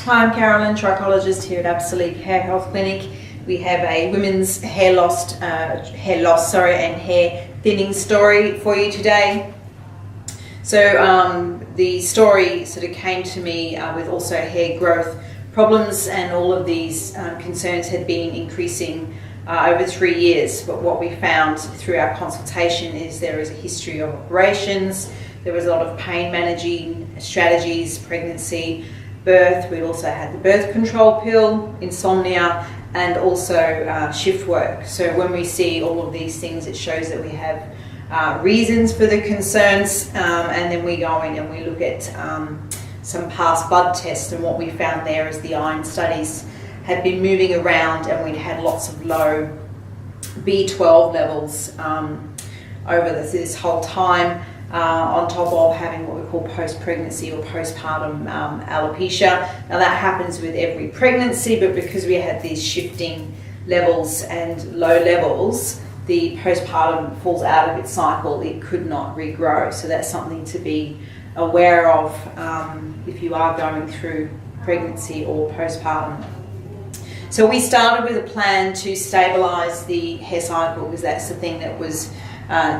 Hi, I'm Carolyn, Trichologist here at Absolute Hair Health Clinic. We have a women's hair loss, and hair thinning story for you today. So the story sort of came to me with also hair growth problems, and all of these concerns had been increasing over 3 years. But what we found through our consultation is there is a history of operations. There was a lot of pain managing strategies, pregnancy, birth. We also had the birth control pill, insomnia, and also shift work. So when we see all of these things, it shows that we have reasons for the concerns, and then we go in and we look at some past blood tests, and what we found there is the iron studies had been moving around, and we'd had lots of low B12 levels over this whole time, on top of having what we call post-pregnancy or postpartum alopecia. Now that happens with every pregnancy, but because we had these shifting levels and low levels, the postpartum falls out of its cycle. It could not regrow. So that's something to be aware of if you are going through pregnancy or postpartum. So we started with a plan to stabilise the hair cycle, because that's the thing that was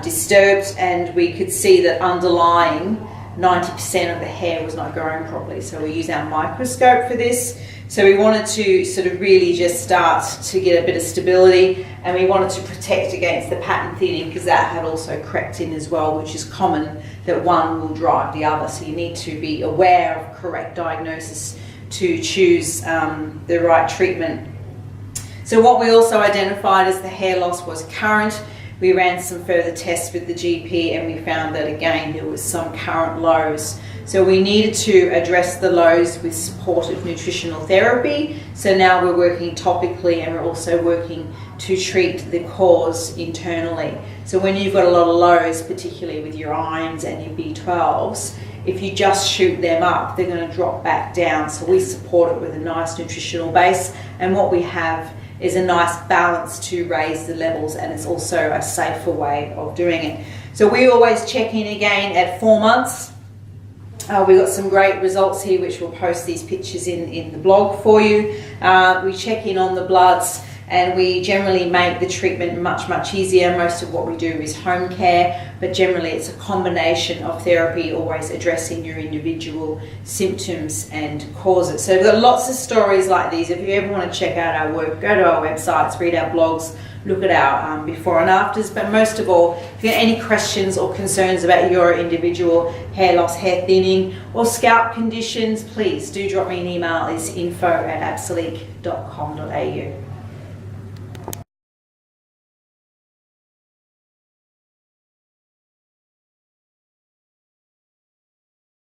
disturbed, and we could see that underlying 90% of the hair was not growing properly. So we used our microscope for this. So we wanted to sort of really just start to get a bit of stability, and we wanted to protect against the pattern thinning, because that had also crept in as well, which is common, that one will drive the other. So you need to be aware of correct diagnosis to choose the right treatment. So what we also identified as the hair loss was current. We ran some further tests with the GP, and we found that again there was some current lows. So we needed to address the lows with supportive nutritional therapy. So now we're working topically, and we're also working to treat the cause internally. So when you've got a lot of lows, particularly with your irons and your B12s, if you just shoot them up, they're going to drop back down. So we support it with a nice nutritional base, and what we have is a nice balance to raise the levels, and it's also a safer way of doing it. So we always check in again at 4 months. We got some great results here, which we'll post these pictures in the blog for you. We check in on the bloods, and we generally make the treatment much easier. Most of what we do is home care, but generally it's a combination of therapy, always addressing your individual symptoms and causes. So we've got lots of stories like these. If you ever want to check out our work, go to our websites, read our blogs, look at our before and afters. But most of all, if you have any questions or concerns about your individual hair loss, hair thinning, or scalp conditions, please do drop me an email. It's info@absolute.com.au.